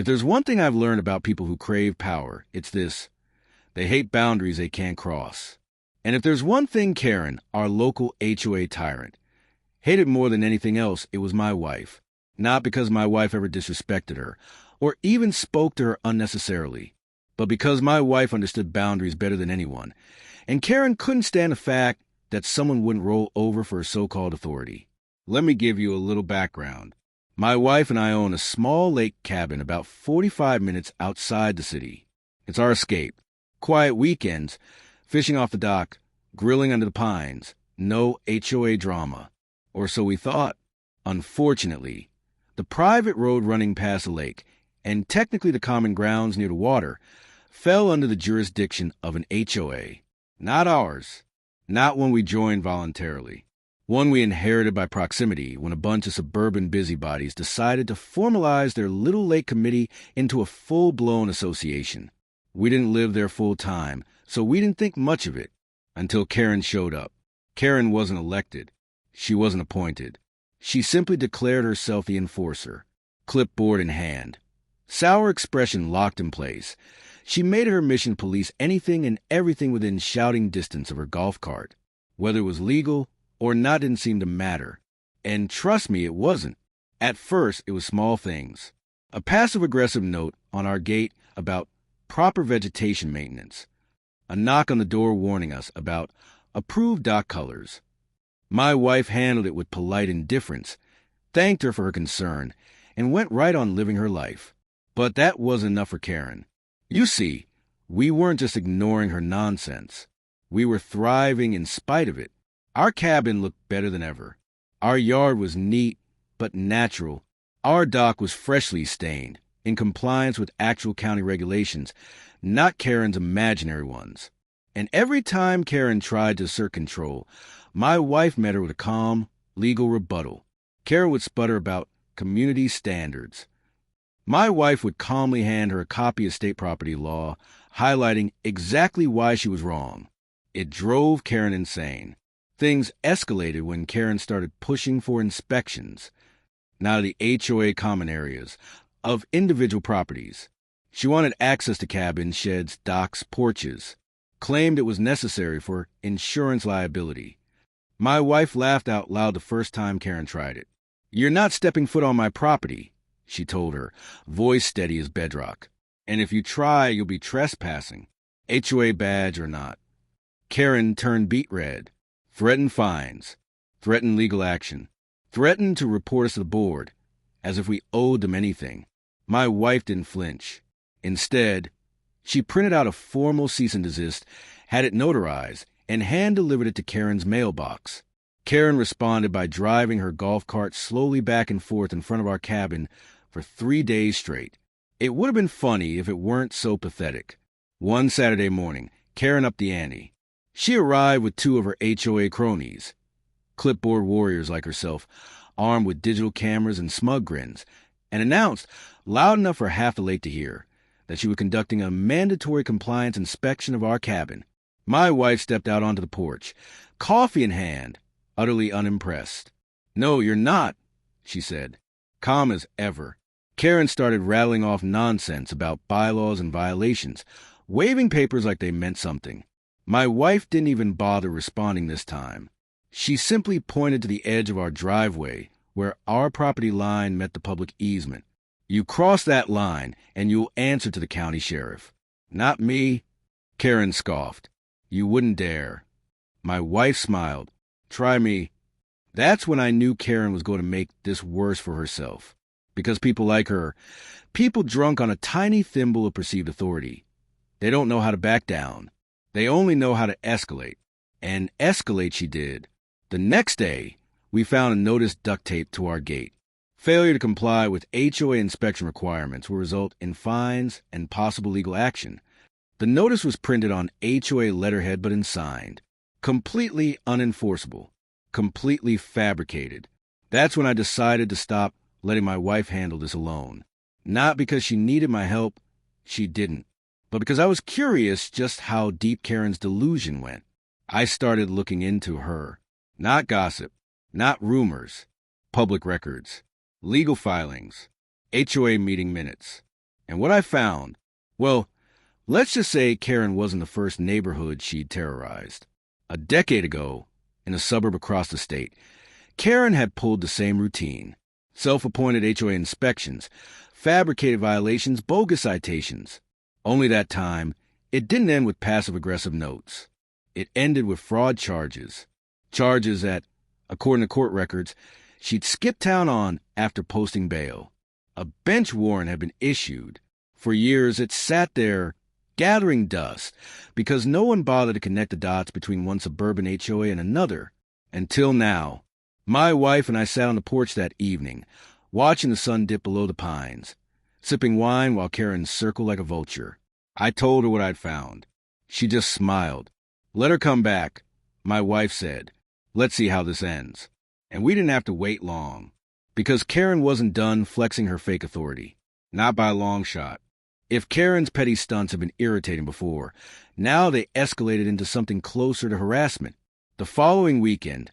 If there's one thing I've learned about people who crave power, it's this: they hate boundaries they can't cross. And if there's one thing Karen, our local HOA tyrant, hated more than anything else, it was my wife. Not because my wife ever disrespected her, or even spoke to her unnecessarily, but because my wife understood boundaries better than anyone, and Karen couldn't stand the fact that someone wouldn't roll over for her so-called authority. Let me give you a little background. My wife and I own a small lake cabin about 45 minutes outside the city. It's our escape. Quiet weekends, fishing off the dock, grilling under the pines, no HOA drama. Or so we thought. Unfortunately, the private road running past the lake, and technically the common grounds near the water, fell under the jurisdiction of an HOA. Not ours. Not one we joined voluntarily. One we inherited by proximity when a bunch of suburban busybodies decided to formalize their little lake committee into a full-blown association. We didn't live there full-time, so we didn't think much of it until Karen showed up. Karen wasn't elected. She wasn't appointed. She simply declared herself the enforcer, clipboard in hand. Sour expression locked in place. She made it her mission to police anything and everything within shouting distance of her golf cart. Whether it was legal or not didn't seem to matter. And trust me, it wasn't. At first, it was small things. A passive-aggressive note on our gate about proper vegetation maintenance. A knock on the door warning us about approved dock colors. My wife handled it with polite indifference, thanked her for her concern, and went right on living her life. But that wasn't enough for Karen. You see, we weren't just ignoring her nonsense. We were thriving in spite of it. Our cabin looked better than ever. Our yard was neat, but natural. Our dock was freshly stained, in compliance with actual county regulations, not Karen's imaginary ones. And every time Karen tried to assert control, my wife met her with a calm, legal rebuttal. Karen would sputter about community standards. My wife would calmly hand her a copy of state property law, highlighting exactly why she was wrong. It drove Karen insane. Things escalated when Karen started pushing for inspections, not of the HOA common areas, of individual properties. She wanted access to cabins, sheds, docks, porches, claimed it was necessary for insurance liability. My wife laughed out loud the first time Karen tried it. "You're not stepping foot on my property," she told her, voice steady as bedrock. "And if you try, you'll be trespassing, HOA badge or not." Karen turned beet red, threatened fines, threatened legal action, threatened to report us to the board, as if we owed them anything. My wife didn't flinch. Instead, she printed out a formal cease and desist, had it notarized, and hand-delivered it to Karen's mailbox. Karen responded by driving her golf cart slowly back and forth in front of our cabin for 3 days straight. It would have been funny if it weren't so pathetic. One Saturday morning, Karen upped the ante. She arrived with 2 of her HOA cronies, clipboard warriors like herself, armed with digital cameras and smug grins, and announced, loud enough for half the lake to hear, that she was conducting a mandatory compliance inspection of our cabin. My wife stepped out onto the porch, coffee in hand, utterly unimpressed. "No, you're not," she said, calm as ever. Karen started rattling off nonsense about bylaws and violations, waving papers like they meant something. My wife didn't even bother responding this time. She simply pointed to the edge of our driveway, where our property line met the public easement. "You cross that line, and you'll answer to the county sheriff." "Not me," Karen scoffed. "You wouldn't dare." My wife smiled. "Try me." That's when I knew Karen was going to make this worse for herself. Because people like her, people drunk on a tiny thimble of perceived authority, they don't know how to back down. They only know how to escalate. And escalate she did. The next day, we found a notice duct taped to our gate. Failure to comply with HOA inspection requirements will result in fines and possible legal action. The notice was printed on HOA letterhead but unsigned. Completely unenforceable. Completely fabricated. That's when I decided to stop letting my wife handle this alone. Not because she needed my help, she didn't, but because I was curious just how deep Karen's delusion went. I started looking into her. Not gossip, not rumors, public records, legal filings, HOA meeting minutes. And what I found, well, let's just say Karen wasn't the first neighborhood she'd terrorized. A decade ago, in a suburb across the state, Karen had pulled the same routine. Self-appointed HOA inspections, fabricated violations, bogus citations. Only that time, it didn't end with passive-aggressive notes. It ended with fraud charges. Charges that, according to court records, she'd skipped town on after posting bail. A bench warrant had been issued. For years, it sat there, gathering dust, because no one bothered to connect the dots between one suburban HOA and another. Until now. My wife and I sat on the porch that evening, watching the sun dip below the pines, sipping wine while Karen circled like a vulture. I told her what I'd found. She just smiled. Let her come back, my wife said. Let's see how this ends. And we didn't have to wait long, because Karen wasn't done flexing her fake authority. Not by a long shot. If Karen's petty stunts had been irritating before, now they escalated into something closer to harassment. The following weekend,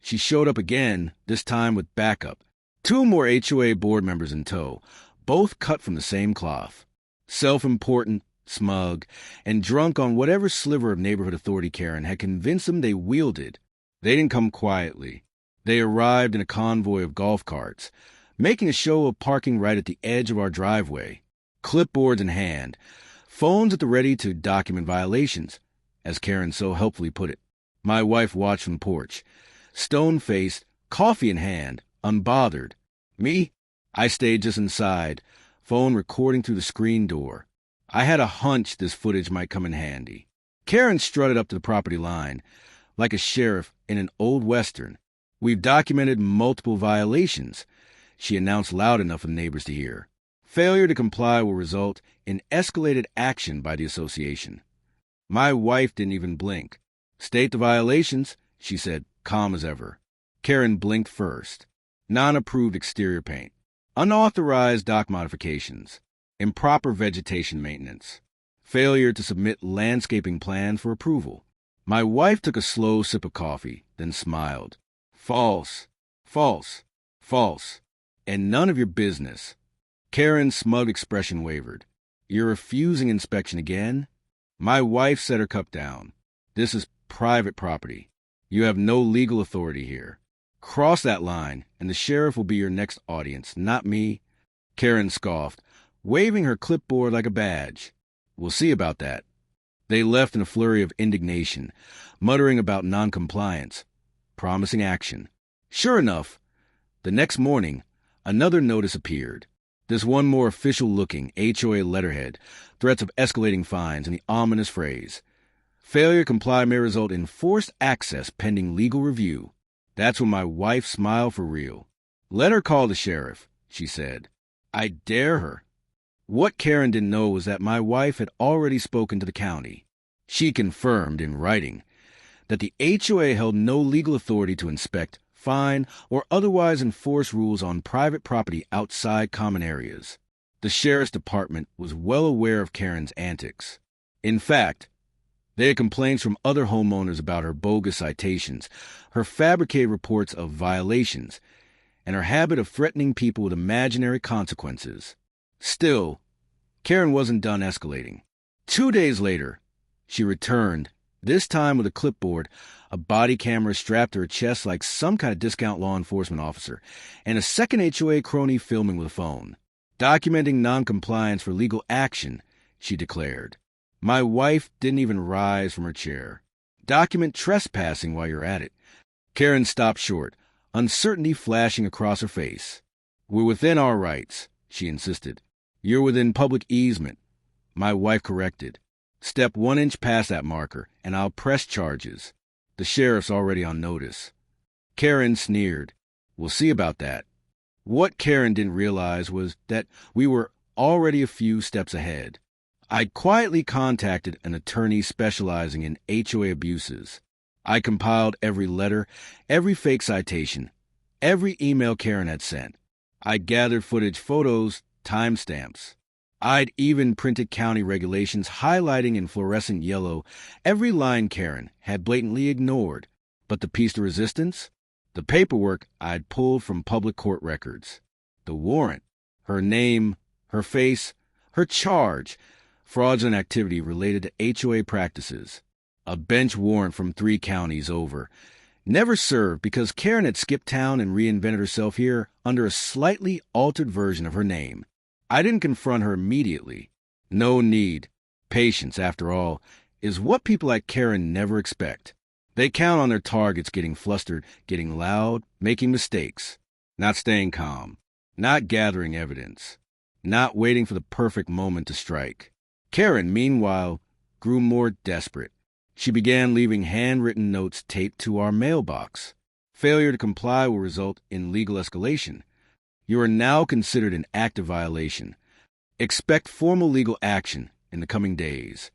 she showed up again, this time with backup. 2 more HOA board members in tow, both cut from the same cloth. Self-important, smug, and drunk on whatever sliver of neighborhood authority Karen had convinced them they wielded. They didn't come quietly. They arrived in a convoy of golf carts, making a show of parking right at the edge of our driveway, clipboards in hand, phones at the ready to document violations, as Karen so helpfully put it. My wife watched from the porch, stone-faced, coffee in hand, unbothered. Me? I stayed just inside, phone recording through the screen door. I had a hunch this footage might come in handy. Karen strutted up to the property line, like a sheriff in an old western. We've documented multiple violations, she announced loud enough for the neighbors to hear. Failure to comply will result in escalated action by the association. My wife didn't even blink. State the violations, she said, calm as ever. Karen blinked first. Non-approved exterior paint. Unauthorized dock modifications. Improper vegetation maintenance. Failure to submit landscaping plan for approval. My wife took a slow sip of coffee, then smiled. False. False. False. And none of your business. Karen's smug expression wavered. You're refusing inspection again? My wife set her cup down. This is private property. You have no legal authority here. Cross that line, and the sheriff will be your next audience, not me. Karen scoffed, waving her clipboard like a badge. We'll see about that. They left in a flurry of indignation, muttering about noncompliance, promising action. Sure enough, the next morning, another notice appeared. This one more official-looking HOA letterhead, threats of escalating fines, and the ominous phrase, failure to comply may result in forced access pending legal review. That's when my wife smiled for real. Let her call the sheriff, she said. I dare her. What Karen didn't know was that my wife had already spoken to the county. She confirmed in writing that the HOA held no legal authority to inspect, fine, or otherwise enforce rules on private property outside common areas. The sheriff's department was well aware of Karen's antics. In fact, they had complaints from other homeowners about her bogus citations, her fabricated reports of violations, and her habit of threatening people with imaginary consequences. Still, Karen wasn't done escalating. 2 days later, she returned, this time with a clipboard, a body camera strapped to her chest like some kind of discount law enforcement officer, and a second HOA crony filming with a phone. Documenting noncompliance for legal action, she declared. My wife didn't even rise from her chair. Document trespassing while you're at it. Karen stopped short, uncertainty flashing across her face. We're within our rights, she insisted. You're within public easement, my wife corrected. Step 1 inch past that marker, and I'll press charges. The sheriff's already on notice. Karen sneered. We'll see about that. What Karen didn't realize was that we were already a few steps ahead. I'd quietly contacted an attorney specializing in HOA abuses. I compiled every letter, every fake citation, every email Karen had sent. I gathered footage, photos, timestamps. I'd even printed county regulations highlighting in fluorescent yellow every line Karen had blatantly ignored. But the piece de resistance? The paperwork I'd pulled from public court records. The warrant. Her name, her face, Her charge: fraudulent activity related to HOA practices. A bench warrant from 3 counties over. Never served because Karen had skipped town and reinvented herself here under a slightly altered version of her name. I didn't confront her immediately. No need. Patience, after all, is what people like Karen never expect. They count on their targets getting flustered, getting loud, making mistakes, not staying calm, not gathering evidence, not waiting for the perfect moment to strike. Karen, meanwhile, grew more desperate. She began leaving handwritten notes taped to our mailbox. Failure to comply will result in legal escalation. You are now considered an active violation. Expect formal legal action in the coming days.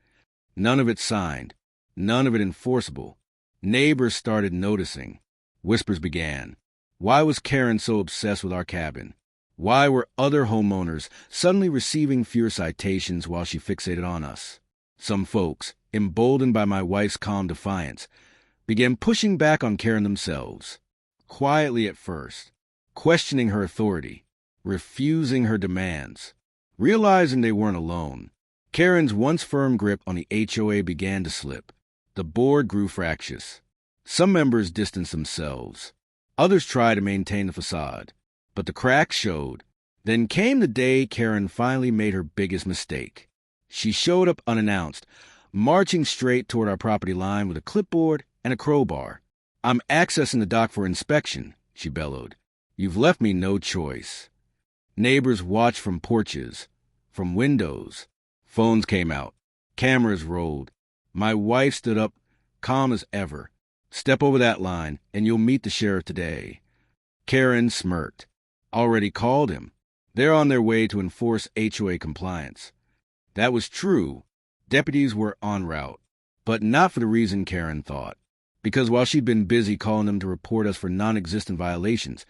None of it signed, none of it enforceable. Neighbors started noticing. Whispers began. Why was Karen so obsessed with our cabin? Why were other homeowners suddenly receiving fewer citations while she fixated on us? Some folks, emboldened by my wife's calm defiance, began pushing back on Karen themselves. Quietly at first, questioning her authority, refusing her demands. Realizing they weren't alone, Karen's once firm grip on the HOA began to slip. The board grew fractious. Some members distanced themselves. Others tried to maintain the facade. But the cracks showed. Then came the day Karen finally made her biggest mistake. She showed up unannounced, marching straight toward our property line with a clipboard and a crowbar. "I'm accessing the dock for inspection," she bellowed. "You've left me no choice." Neighbors watched from porches, from windows. Phones came out. Cameras rolled. My wife stood up, calm as ever. "Step over that line, and you'll meet the sheriff today." Karen smirked. Already called him. They're on their way to enforce HOA compliance. That was true. Deputies were en route. But not for the reason Karen thought. Because while she'd been busy calling them to report us for non-existent violations,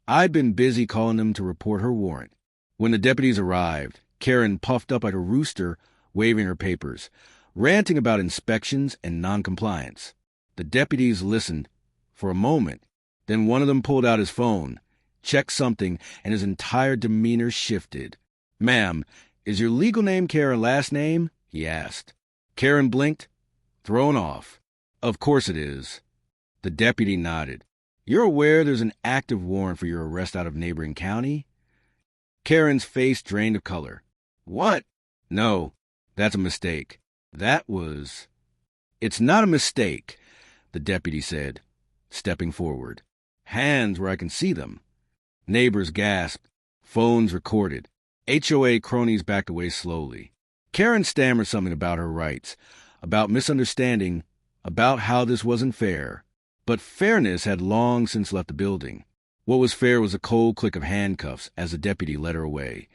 I'd been busy calling them to report her warrant. When the deputies arrived, Karen puffed up like a rooster, waving her papers, ranting about inspections and non-compliance. The deputies listened for a moment. Then one of them pulled out his phone, checked something, and his entire demeanor shifted. "Ma'am, is your legal name Karen last name?" he asked. Karen blinked, thrown off. "Of course it is." The deputy nodded. "You're aware there's an active warrant for your arrest out of neighboring county?" Karen's face drained of color. "What?" "No, that's a mistake. That was—" "It's not a mistake," the deputy said, stepping forward. Hands where I can see them. Neighbors gasped. Phones recorded. HOA cronies backed away slowly. Karen stammered something about her rights, about misunderstanding, about how this wasn't fair. But fairness had long since left the building. What was fair was a cold click of handcuffs as the deputy led her away.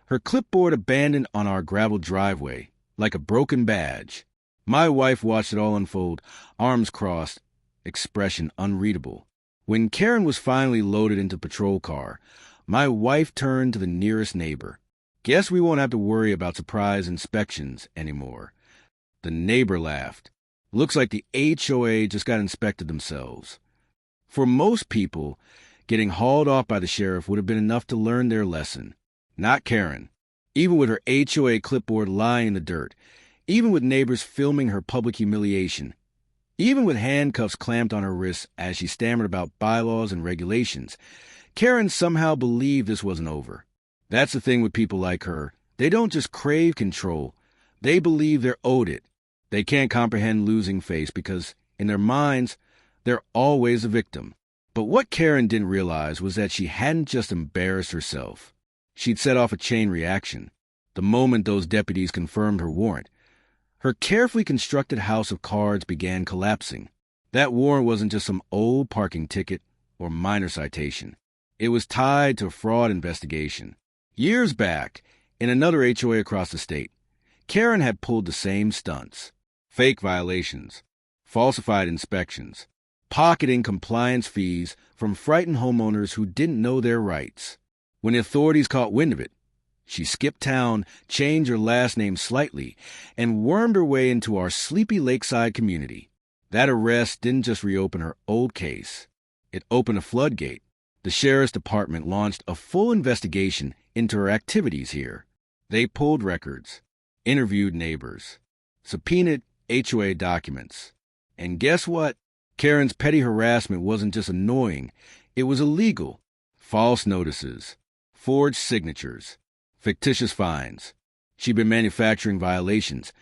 Her clipboard abandoned on our gravel driveway, like a broken badge. My wife watched it all unfold, arms crossed, expression unreadable. When Karen was finally loaded into the patrol car, my wife turned to the nearest neighbor. "Guess we won't have to worry about surprise inspections anymore." The neighbor laughed. "Looks like the HOA just got inspected themselves." For most people, getting hauled off by the sheriff would have been enough to learn their lesson. Not Karen. Even with her HOA clipboard lying in the dirt, even with neighbors filming her public humiliation, even with handcuffs clamped on her wrists as she stammered about bylaws and regulations, Karen somehow believed this wasn't over. That's the thing with people like her. They don't just crave control. They believe they're owed it. They can't comprehend losing face because, in their minds, they're always a victim. But what Karen didn't realize was that she hadn't just embarrassed herself. She'd set off a chain reaction. The moment those deputies confirmed her warrant, her carefully constructed house of cards began collapsing. That warrant wasn't just some old parking ticket or minor citation. It was tied to a fraud investigation. Years back, in another HOA across the state, Karen had pulled the same stunts. Fake violations, falsified inspections, pocketing compliance fees from frightened homeowners who didn't know their rights. When the authorities caught wind of it, she skipped town, changed her last name slightly, and wormed her way into our sleepy lakeside community. That arrest didn't just reopen her old case. It opened a floodgate. The sheriff's department launched a full investigation into her activities here. They pulled records, interviewed neighbors, subpoenaed HOA documents. And guess what? Karen's petty harassment wasn't just annoying, it was illegal. False notices, forged signatures, fictitious fines. She'd been manufacturing violations,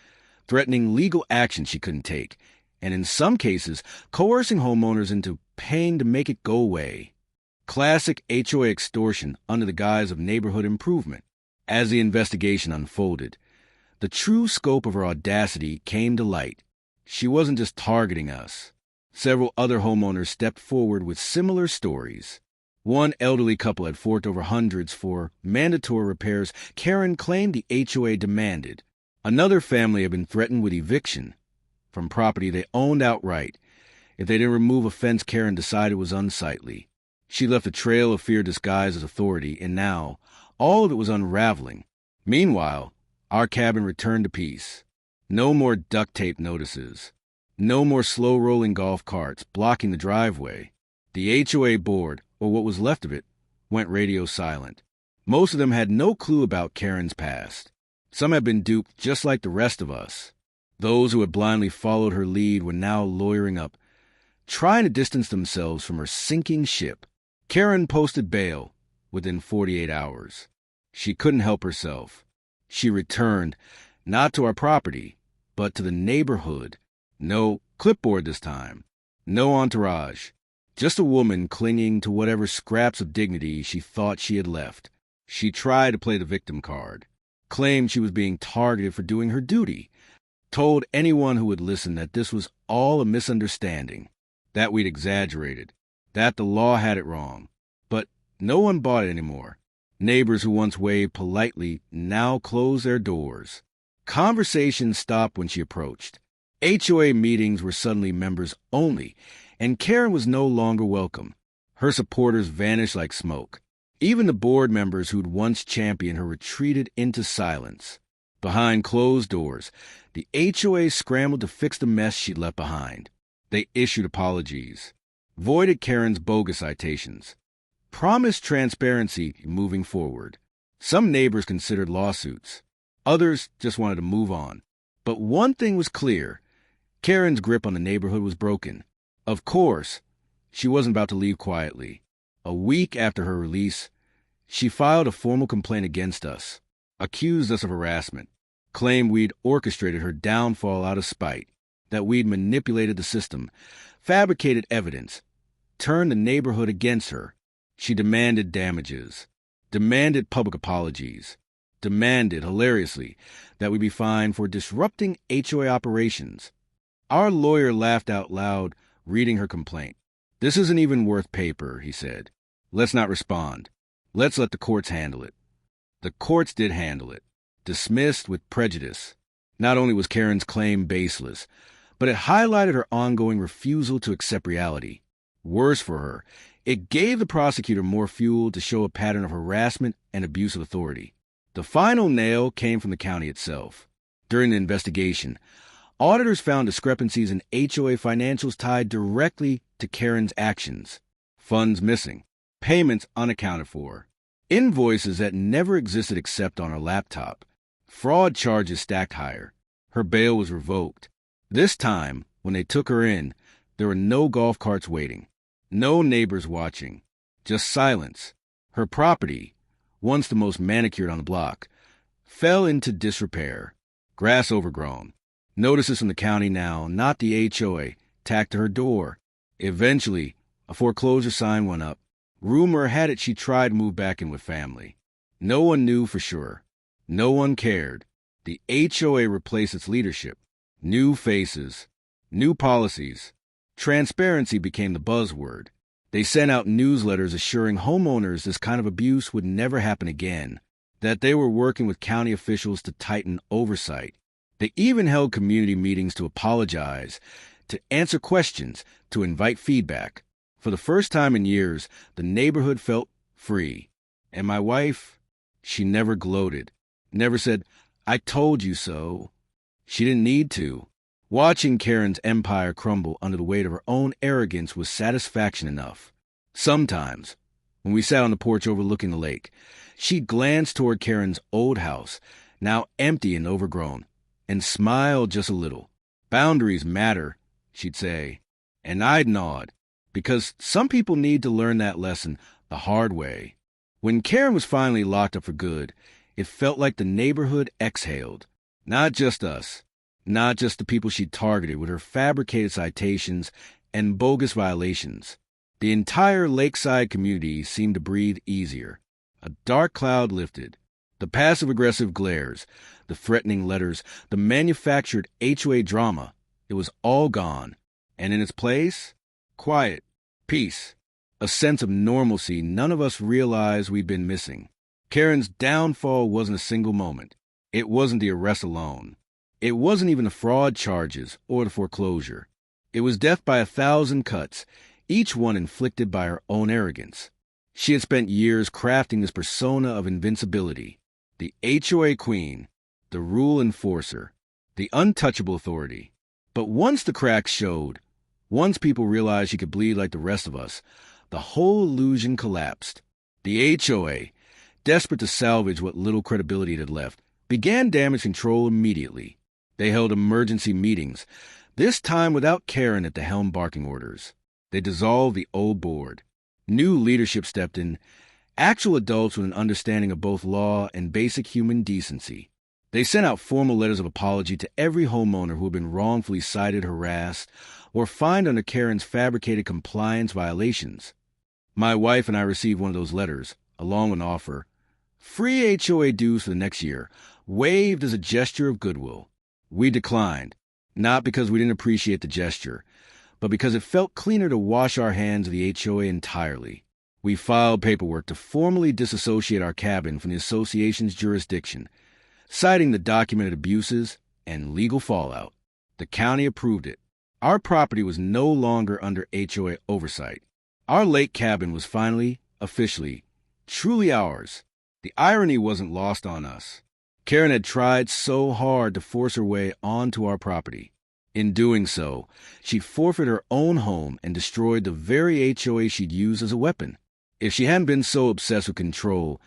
threatening legal action she couldn't take, and in some cases, coercing homeowners into paying to make it go away. Classic HOA extortion under the guise of neighborhood improvement. As the investigation unfolded, the true scope of her audacity came to light. She wasn't just targeting us. Several other homeowners stepped forward with similar stories. One elderly couple had forked over hundreds for mandatory repairs Karen claimed the HOA demanded. Another family had been threatened with eviction from property they owned outright if they didn't remove a fence Karen decided was unsightly. She left a trail of fear disguised as authority, and now all of it was unraveling. Meanwhile, our cabin returned to peace. No more duct tape notices. No more slow-rolling golf carts blocking the driveway. The HOA board, or what was left of it, went radio silent. Most of them had no clue about Karen's past. Some had been duped just like the rest of us. Those who had blindly followed her lead were now lawyering up, trying to distance themselves from her sinking ship. Karen posted bail within 48 hours. She couldn't help herself. She returned, not to our property, but to the neighborhood. No clipboard this time. No entourage. Just a woman clinging to whatever scraps of dignity she thought she had left. She tried to play the victim card, claimed she was being targeted for doing her duty, told anyone who would listen that this was all a misunderstanding, that we'd exaggerated, that the law had it wrong. But no one bought it anymore. Neighbors who once waved politely now closed their doors. Conversations stopped when she approached. HOA meetings were suddenly members only, and Karen was no longer welcome. Her supporters vanished like smoke. Even the board members who'd once championed her retreated into silence. Behind closed doors, the HOA scrambled to fix the mess she'd left behind. They issued apologies, voided Karen's bogus citations, promised transparency moving forward. Some neighbors considered lawsuits. Others just wanted to move on. But one thing was clear. Karen's grip on the neighborhood was broken. Of course, she wasn't about to leave quietly. A week after her release, she filed a formal complaint against us, accused us of harassment, claimed we'd orchestrated her downfall out of spite, that we'd manipulated the system, fabricated evidence, turned the neighborhood against her. She demanded damages, demanded public apologies, demanded, hilariously, that we be fined for disrupting HOA operations. Our lawyer laughed out loud, reading her complaint. "This isn't even worth paper," he said. "Let's not respond. Let's let the courts handle it." The courts did handle it, dismissed with prejudice. Not only was Karen's claim baseless, but it highlighted her ongoing refusal to accept reality. Worse for her, it gave the prosecutor more fuel to show a pattern of harassment and abuse of authority. The final nail came from the county itself. During the investigation, auditors found discrepancies in HOA financials tied directly to Karen's actions. Funds missing, payments unaccounted for, invoices that never existed except on her laptop, fraud charges stacked higher. Her bail was revoked. This time, when they took her in, there were no golf carts waiting, no neighbors watching, just silence. Her property, once the most manicured on the block, fell into disrepair, grass overgrown. Notices from the county now, not the HOA, tacked to her door. Eventually, a foreclosure sign went up. Rumor had it she tried to move back in with family. No one knew for sure. No one cared. The HOA replaced its leadership. New faces, new policies. Transparency became the buzzword. They sent out newsletters assuring homeowners this kind of abuse would never happen again, that they were working with county officials to tighten oversight. They even held community meetings to apologize, to answer questions, to invite feedback. For the first time in years, the neighborhood felt free. And my wife, she never gloated, never said, "I told you so." She didn't need to. Watching Karen's empire crumble under the weight of her own arrogance was satisfaction enough. Sometimes, when we sat on the porch overlooking the lake. She'd glance toward Karen's old house, now empty and overgrown, and smile just a little. "Boundaries matter," she'd say, and I'd nod, because some people need to learn that lesson the hard way. When Karen was finally locked up for good, it felt like the neighborhood exhaled. Not just us, not just the people she'd targeted with her fabricated citations and bogus violations. The entire lakeside community seemed to breathe easier. A dark cloud lifted. The passive-aggressive glares, the threatening letters, the manufactured HOA drama, it was all gone. And in its place, quiet, peace, a sense of normalcy none of us realized we'd been missing. Karen's downfall wasn't a single moment. It wasn't the arrest alone. It wasn't even the fraud charges or the foreclosure. It was death by 1,000 cuts, each one inflicted by her own arrogance. She had spent years crafting this persona of invincibility, the HOA queen, the rule enforcer, the untouchable authority. But once the cracks showed, once people realized she could bleed like the rest of us, the whole illusion collapsed. The HOA, desperate to salvage what little credibility it had left, began damage control immediately. They held emergency meetings, this time without Karen at the helm barking orders. They dissolved the old board. New leadership stepped in, actual adults with an understanding of both law and basic human decency. They sent out formal letters of apology to every homeowner who had been wrongfully cited, harassed, or fined under Karen's fabricated compliance violations. My wife and I received one of those letters, along with an offer. Free HOA dues for the next year, waived as a gesture of goodwill. We declined, not because we didn't appreciate the gesture, but because it felt cleaner to wash our hands of the HOA entirely. We filed paperwork to formally disassociate our cabin from the association's jurisdiction, citing the documented abuses and legal fallout. The county approved it. Our property was no longer under HOA oversight. Our lake cabin was finally, officially, truly ours. The irony wasn't lost on us. Karen had tried so hard to force her way onto our property. In doing so, she forfeited her own home and destroyed the very HOA she'd used as a weapon. If she hadn't been so obsessed with control,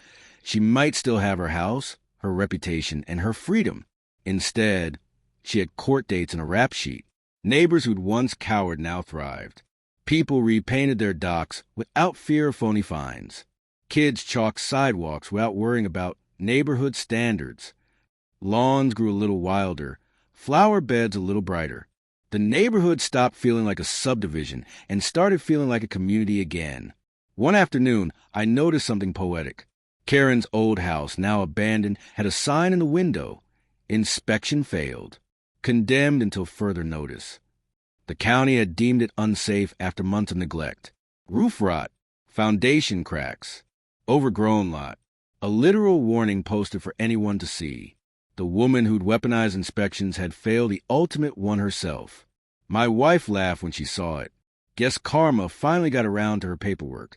she might still have her house, her reputation, and her freedom. Instead, she had court dates and a rap sheet. Neighbors who'd once cowered now thrived. People repainted their docks without fear of phony fines. Kids chalked sidewalks without worrying about neighborhood standards. Lawns grew a little wilder, flower beds a little brighter. The neighborhood stopped feeling like a subdivision and started feeling like a community again. One afternoon, I noticed something poetic. Karen's old house, now abandoned, had a sign in the window. Inspection failed. Condemned until further notice. The county had deemed it unsafe after months of neglect. Roof rot, foundation cracks, overgrown lot. A literal warning posted for anyone to see. The woman who'd weaponized inspections had failed the ultimate one herself. My wife laughed when she saw it. Guess karma finally got around to her paperwork.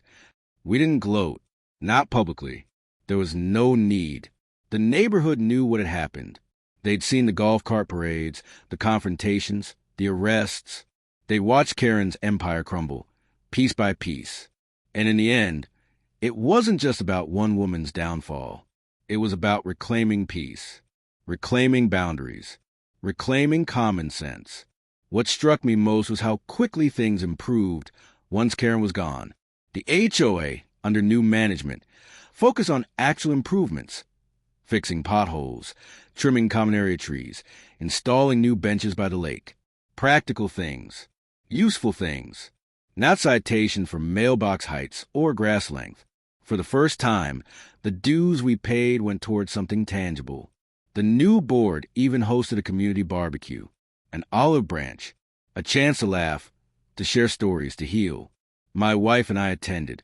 We didn't gloat. Not publicly. There was no need. The neighborhood knew what had happened. They'd seen the golf cart parades, the confrontations, the arrests. They watched Karen's empire crumble, piece by piece. And in the end, it wasn't just about one woman's downfall. It was about reclaiming peace, reclaiming boundaries, reclaiming common sense. What struck me most was how quickly things improved once Karen was gone. The HOA, under new management, focused on actual improvements, fixing potholes, trimming common area trees, installing new benches by the lake. Practical things, useful things, not citation for mailbox heights or grass length. For the first time, the dues we paid went towards something tangible. The new board even hosted a community barbecue, an olive branch, a chance to laugh, to share stories, to heal. My wife and I attended,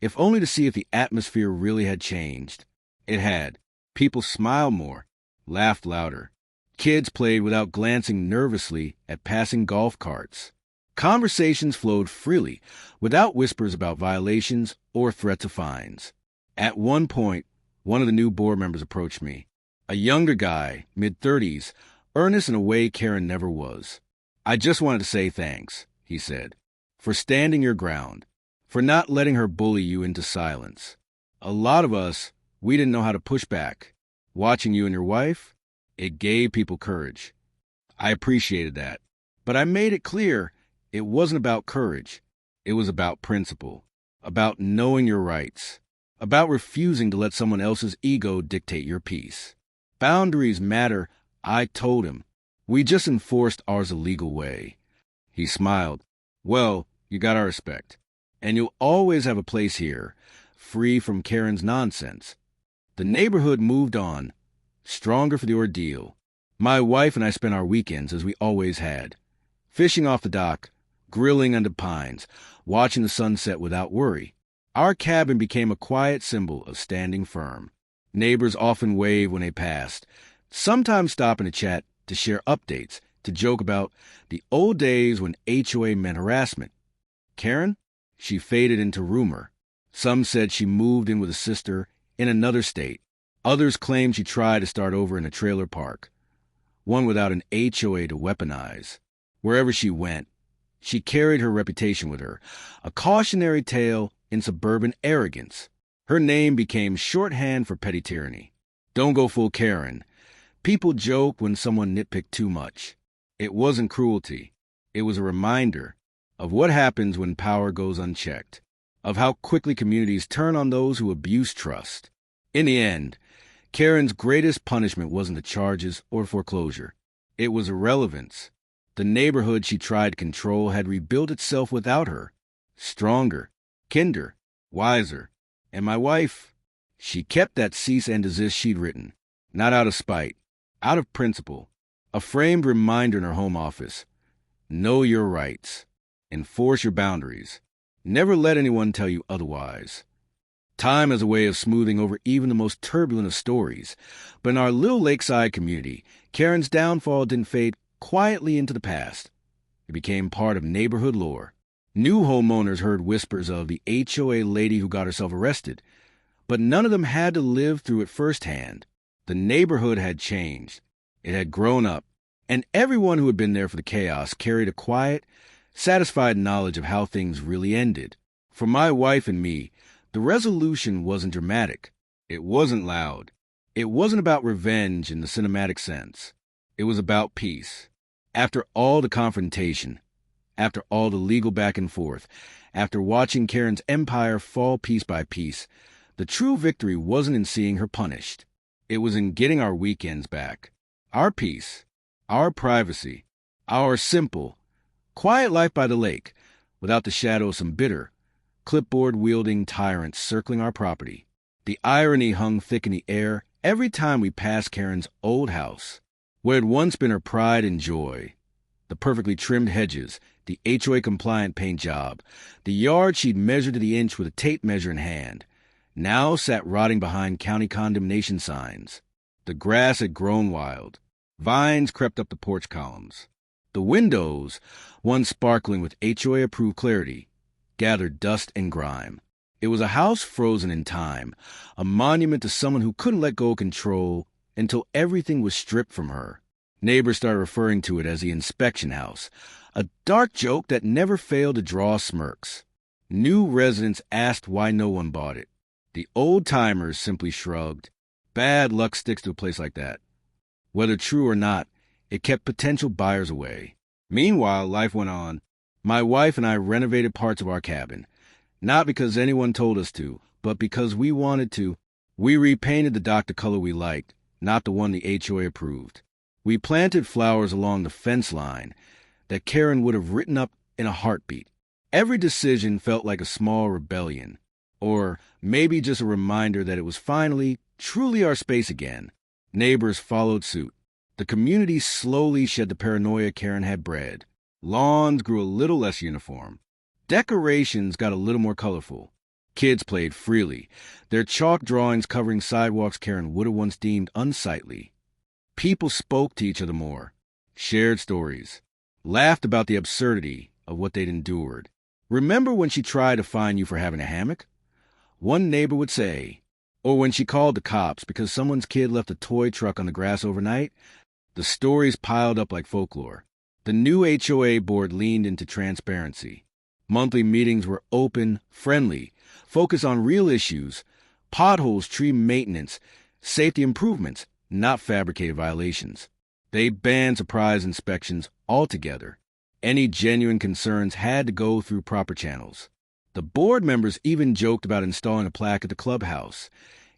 if only to see if the atmosphere really had changed. It had. People smiled more, laughed louder. Kids played without glancing nervously at passing golf carts. Conversations flowed freely, without whispers about violations or threats of fines. At one point, one of the new board members approached me. A younger guy, mid-30s, earnest in a way Karen never was. "I just wanted to say thanks," he said, "for standing your ground, for not letting her bully you into silence. A lot of us, we didn't know how to push back. Watching you and your wife, it gave people courage. I appreciated that. But I made it clear it wasn't about courage. It was about principle, about knowing your rights, about refusing to let someone else's ego dictate your peace. Boundaries matter, I told him. We just enforced ours a legal way. He smiled. Well, you got our respect. And you'll always have a place here, free from Karen's nonsense. The neighborhood moved on, stronger for the ordeal. My wife and I spent our weekends as we always had, fishing off the dock, grilling under pines, watching the sunset without worry. Our cabin became a quiet symbol of standing firm. Neighbors often waved when they passed, sometimes stopping to chat, to share updates, to joke about the old days when HOA meant harassment. Karen? She faded into rumor. Some said she moved in with a sister in another state. Others claimed she tried to start over in a trailer park, one without an HOA to weaponize. Wherever she went, she carried her reputation with her, a cautionary tale in suburban arrogance. Her name became shorthand for petty tyranny. Don't go full Karen. People joke when someone nitpicked too much. It wasn't cruelty. It was a reminder of what happens when power goes unchecked, of how quickly communities turn on those who abuse trust. In the end, Karen's greatest punishment wasn't the charges or foreclosure. It was irrelevance. The neighborhood she tried to control had rebuilt itself without her. Stronger, kinder, wiser. And my wife, she kept that cease and desist she'd written, not out of spite, out of principle, a framed reminder in her home office. Know your rights. Enforce your boundaries. Never let anyone tell you otherwise. Time has a way of smoothing over even the most turbulent of stories, but in our little lakeside community, Karen's downfall didn't fade quietly into the past. It became part of neighborhood lore. New homeowners heard whispers of the HOA lady who got herself arrested, but none of them had to live through it firsthand. The neighborhood had changed. It had grown up, and everyone who had been there for the chaos carried a quiet, satisfied knowledge of how things really ended. For my wife and me, the resolution wasn't dramatic. It wasn't loud. It wasn't about revenge in the cinematic sense. It was about peace. After all the confrontation, after all the legal back and forth, after watching Karen's empire fall piece by piece, the true victory wasn't in seeing her punished. It was in getting our weekends back. Our peace, our privacy, our simple, quiet life by the lake, without the shadow of some bitter, clipboard-wielding tyrants circling our property. The irony hung thick in the air every time we passed Karen's old house, where had once been her pride and joy. The perfectly trimmed hedges, the HOA-compliant paint job, the yard she'd measured to the inch with a tape measure in hand, now sat rotting behind county condemnation signs. The grass had grown wild. Vines crept up the porch columns. The windows, once sparkling with HOA-approved clarity, gathered dust and grime. It was a house frozen in time, a monument to someone who couldn't let go of control until everything was stripped from her. Neighbors started referring to it as the inspection house, a dark joke that never failed to draw smirks. New residents asked why no one bought it. The old-timers simply shrugged. Bad luck sticks to a place like that. Whether true or not, it kept potential buyers away. Meanwhile, life went on. My wife and I renovated parts of our cabin, not because anyone told us to, but because we wanted to. We repainted the dock the color we liked, not the one the HOA approved. We planted flowers along the fence line that Karen would have written up in a heartbeat. Every decision felt like a small rebellion, or maybe just a reminder that it was finally, truly our space again. Neighbors followed suit. The community slowly shed the paranoia Karen had bred. Lawns grew a little less uniform. Decorations got a little more colorful. Kids played freely, their chalk drawings covering sidewalks Karen would have once deemed unsightly. People spoke to each other more, shared stories, laughed about the absurdity of what they'd endured. Remember when she tried to fine you for having a hammock? One neighbor would say. Or when she called the cops because someone's kid left a toy truck on the grass overnight? The stories piled up like folklore. The new HOA board leaned into transparency. Monthly meetings were open, friendly, focused on real issues, potholes, tree maintenance, safety improvements, not fabricated violations. They banned surprise inspections altogether. Any genuine concerns had to go through proper channels. The board members even joked about installing a plaque at the clubhouse.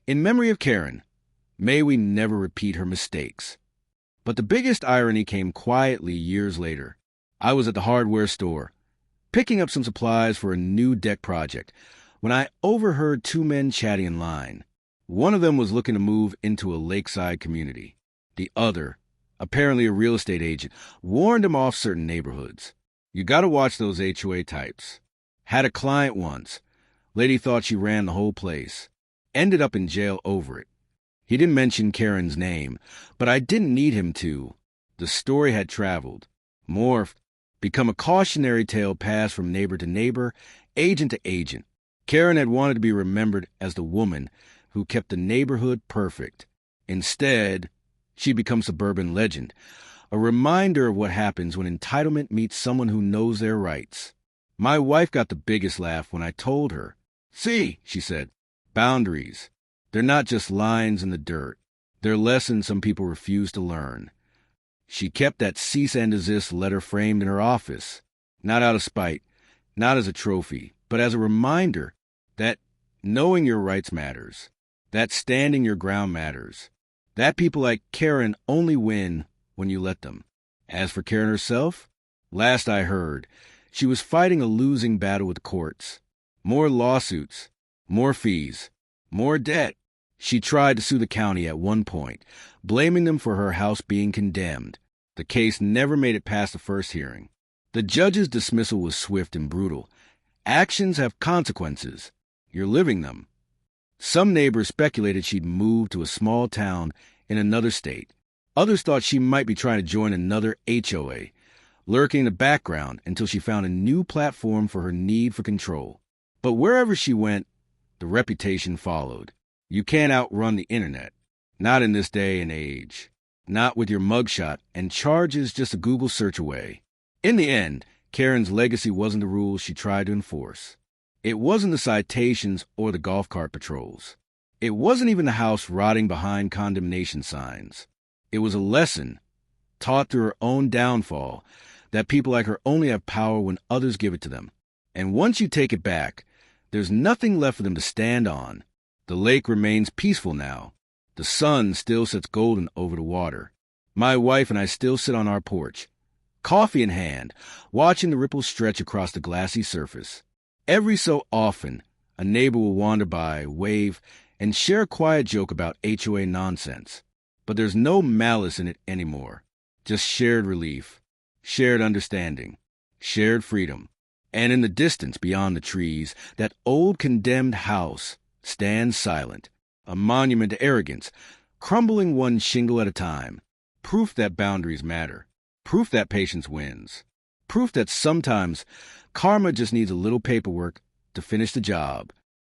In memory of Karen, may we never repeat her mistakes. But the biggest irony came quietly years later. I was at the hardware store, picking up some supplies for a new deck project, when I overheard two men chatting in line. One of them was looking to move into a lakeside community. The other, apparently a real estate agent, warned him off certain neighborhoods. You gotta watch those HOA types. Had a client once. Lady thought she ran the whole place. Ended up in jail over it. He didn't mention Karen's name, but I didn't need him to. The story had traveled, morphed, become a cautionary tale passed from neighbor to neighbor, agent to agent. Karen had wanted to be remembered as the woman who kept the neighborhood perfect. Instead, she'd become suburban legend, a reminder of what happens when entitlement meets someone who knows their rights. My wife got the biggest laugh when I told her. "See," she said, "boundaries. They're not just lines in the dirt. They're lessons some people refuse to learn." She kept that cease and desist letter framed in her office, not out of spite, not as a trophy, but as a reminder that knowing your rights matters, that standing your ground matters, that people like Karen only win when you let them. As for Karen herself, last I heard, she was fighting a losing battle with the courts. More lawsuits, more fees, more debt. She tried to sue the county at one point, blaming them for her house being condemned. The case never made it past the first hearing. The judge's dismissal was swift and brutal. Actions have consequences. You're living them. Some neighbors speculated she'd moved to a small town in another state. Others thought she might be trying to join another HOA, lurking in the background until she found a new platform for her need for control. But wherever she went, the reputation followed. You can't outrun the internet. Not in this day and age. Not with your mugshot and charges just a Google search away. In the end, Karen's legacy wasn't the rules she tried to enforce. It wasn't the citations or the golf cart patrols. It wasn't even the house rotting behind condemnation signs. It was a lesson, taught through her own downfall, that people like her only have power when others give it to them. And once you take it back, there's nothing left for them to stand on. The lake remains peaceful now. The sun still sets golden over the water. My wife and I still sit on our porch, coffee in hand, watching the ripples stretch across the glassy surface. Every so often, a neighbor will wander by, wave, and share a quiet joke about HOA nonsense. But there's no malice in it anymore. Just shared relief, shared understanding, shared freedom. And in the distance beyond the trees, that old condemned house stands silent, a monument to arrogance, crumbling one shingle at a time. Proof that boundaries matter. Proof that patience wins. Proof that sometimes karma just needs a little paperwork to finish the job.